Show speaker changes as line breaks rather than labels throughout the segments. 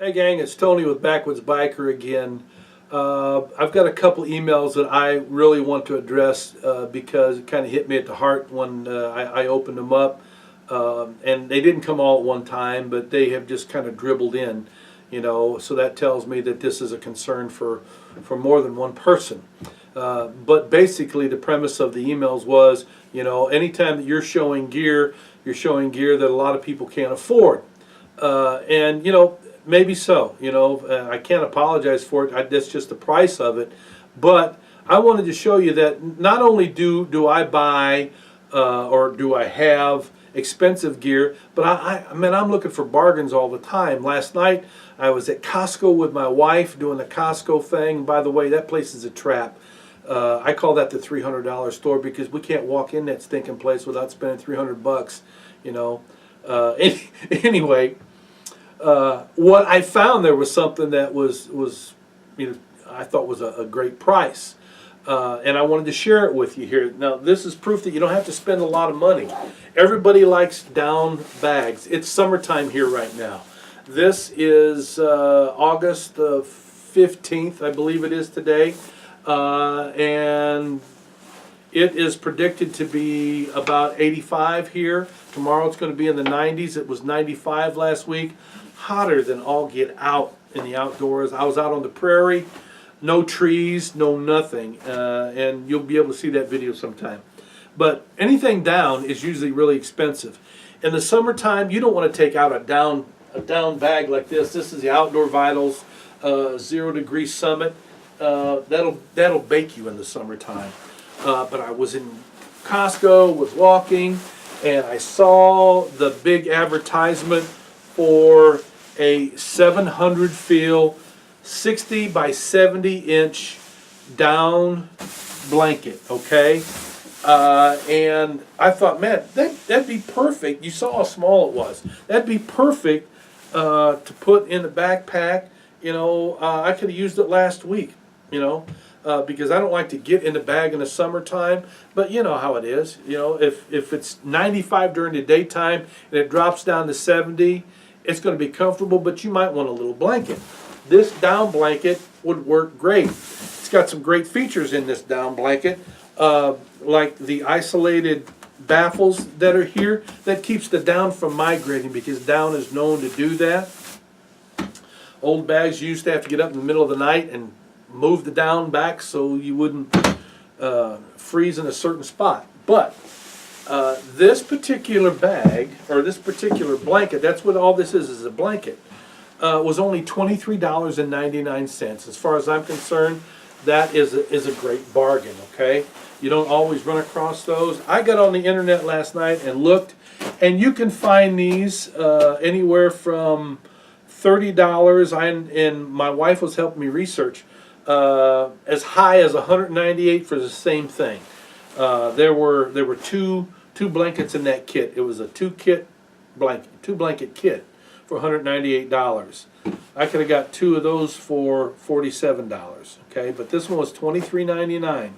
Hi gang, it's Tony with Backwoods Biker again. I've got a couple emails that I really want to address because it kind of hit me at the heart when I opened them up. And they didn't come all at one time, but they have just kind of dribbled in, you know, so that tells me that this is a concern for more than one person. But basically the premise of the emails was, you know, anytime that you're showing gear that a lot of people can't afford. And, you know, maybe so, you know, I can't apologize for it. That's just the price of it. But I wanted to show you that not only do I buy or do I have expensive gear, but I mean, I'm looking for bargains all the time. Last night I was at Costco with my wife doing the Costco thing. By the way, that place is a trap. I call that the $300 store because we can't walk in that stinking place without spending $300, you know. Anyway, what I found there was something that was you know, I thought was a great price. And I wanted to share it with you here. Now, this is proof that you don't have to spend a lot of money. Everybody likes down bags. It's summertime here right now. This is August the 15th, I believe it is today. And it is predicted to be about 85 here. Tomorrow it's going to be in the 90s. It was 95 last week. Hotter than all get out in the outdoors. I was out on the prairie. No trees, no nothing, and you'll be able to see that video sometime. But anything down is usually really expensive. In the summertime, you don't want to take out a down bag like this. This is the Outdoor Vitals 0 Degree Summit. That'll bake you in the summertime. But I was in Costco, was walking, and I saw the big advertisement for a 700 feel 60 by 70 inch down blanket, okay? And I thought, man, that'd be perfect. You saw how small it was. That'd be perfect to put in the backpack. You know, I could have used it last week, you know, because I don't like to get in the bag in the summertime. But you know how it is. You know, if it's 95 during the daytime and it drops down to 70, it's going to be comfortable, but you might want a little blanket. This down blanket would work great. It's got some great features in this down blanket, like the isolated baffles that are here. That keeps the down from migrating because down is known to do that. Old bags used to have to get up in the middle of the night and move the down back so you wouldn't freeze in a certain spot. But this particular bag, or this particular blanket, that's what all this is a blanket, was only $23.99. As far as I'm concerned, that is a great bargain, okay? You don't always run across those. I got on the internet last night and looked, and you can find these anywhere from $30, and my wife was helping me research, as high as $198 for the same thing. There were two blankets in that kit. It was a two blanket kit for $198. I could have got two of those for $47, okay? But this one was $23.99.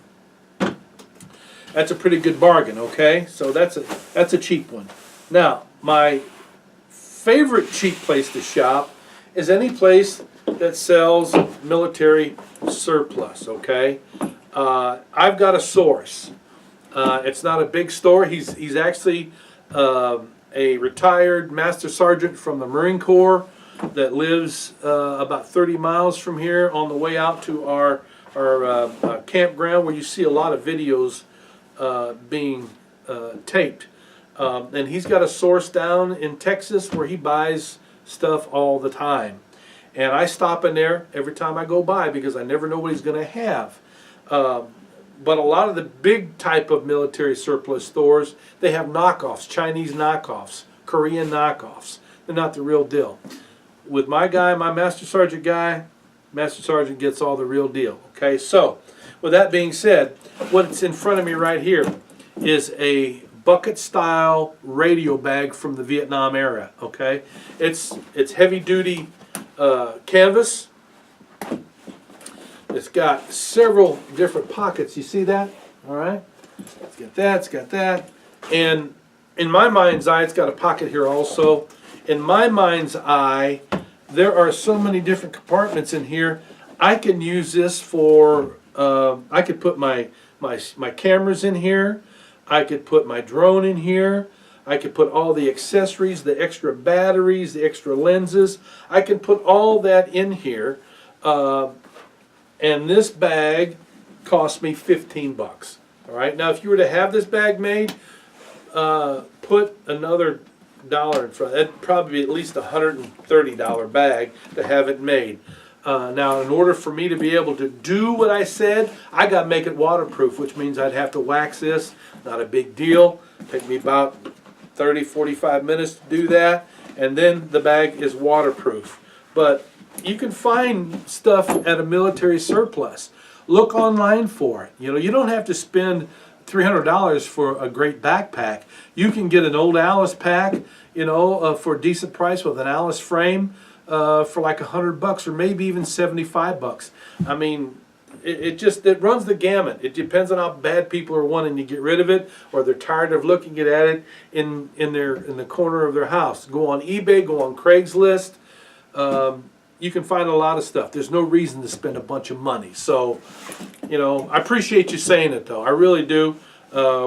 That's a pretty good bargain, okay? So that's a cheap one. Now, my favorite cheap place to shop is any place that sells military surplus, okay? I've got a source. It's not a big store. He's actually a retired master sergeant from the Marine Corps that lives about 30 miles from here on the way out to our campground where you see a lot of videos being taped. And he's got a source down in Texas where he buys stuff all the time. And I stop in there every time I go by because I never know what he's going to have. But a lot of the big type of military surplus stores, they have knockoffs, Chinese knockoffs, Korean knockoffs. They're not the real deal. With my guy, my Master Sergeant guy, Master Sergeant gets all the real deal. Okay, so with that being said, what's in front of me right here is a bucket-style radio bag from the Vietnam era. Okay, it's heavy-duty canvas. It's got several different pockets. You see that? All right. It's got that. It's got that. And in my mind's eye, it's got a pocket here also. In my mind's eye, there are so many different compartments in here. I can use this for, I could put my cameras in here. I could put my drone in here. I could put all the accessories, the extra batteries, the extra lenses. I can put all that in here. And this bag cost me 15 bucks. All right. Now, if you were to have this bag made, put another dollar in front. That'd probably be at least $130 bag to have it made. Now, in order for me to be able to do what I said, I got to make it waterproof, which means I'd have to wax this. Not a big deal. Take me about 30-45 minutes to do that, and then the bag is waterproof. But you can find stuff at a military surplus. Look online for it. You know, you don't have to spend $300 for a great backpack. You can get an old Alice pack, you know, for a decent price with an Alice frame for like $100 or maybe even 75 bucks. I mean, it runs the gamut. It depends on how bad people are wanting to get rid of it, or they're tired of looking at it in the corner of their house. Go on eBay, go on Craigslist. You can find a lot of stuff. There's no reason to spend a bunch of money. So, you know, I appreciate you saying it though. I really do.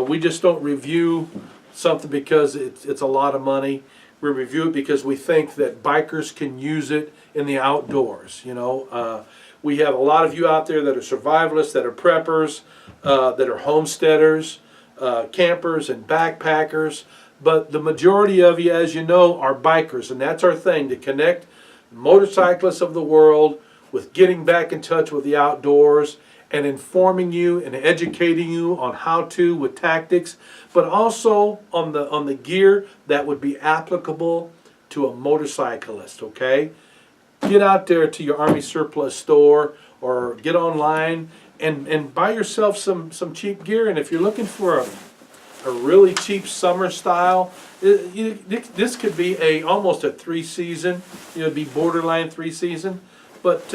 We just don't review something because it's a lot of money. We review it because we think that bikers can use it in the outdoors. You know, we have a lot of you out there that are survivalists, that are preppers, that are homesteaders, campers and backpackers. But the majority of you, as you know, are bikers, and that's our thing, to connect motorcyclists of the world with getting back in touch with the outdoors and informing you and educating you on how to with tactics, but also on the gear that would be applicable to a motorcyclist. Okay, get out there to your Army surplus store or get online and buy yourself some cheap gear. And if you're looking for a really cheap summer style, this could be almost a 3-season. You know, it'd be borderline 3-season. But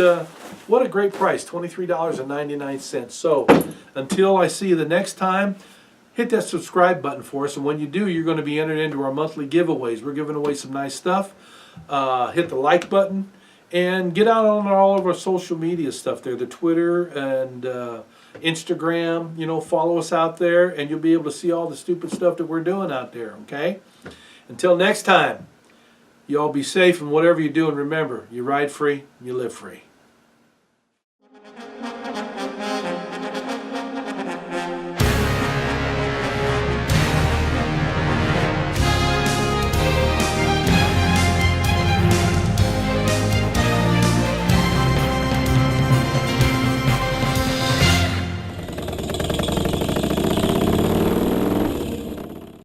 what a great price, $23.99. So until I see you the next time, hit that subscribe button for us. And when you do, you're going to be entered into our monthly giveaways. We're giving away some nice stuff. Hit the like button and get out on all of our social media stuff there, the Twitter and Instagram. You know, follow us out there and you'll be able to see all the stupid stuff that we're doing out there, okay? Until next time, you all be safe in whatever you do, and remember, you ride free, you live free.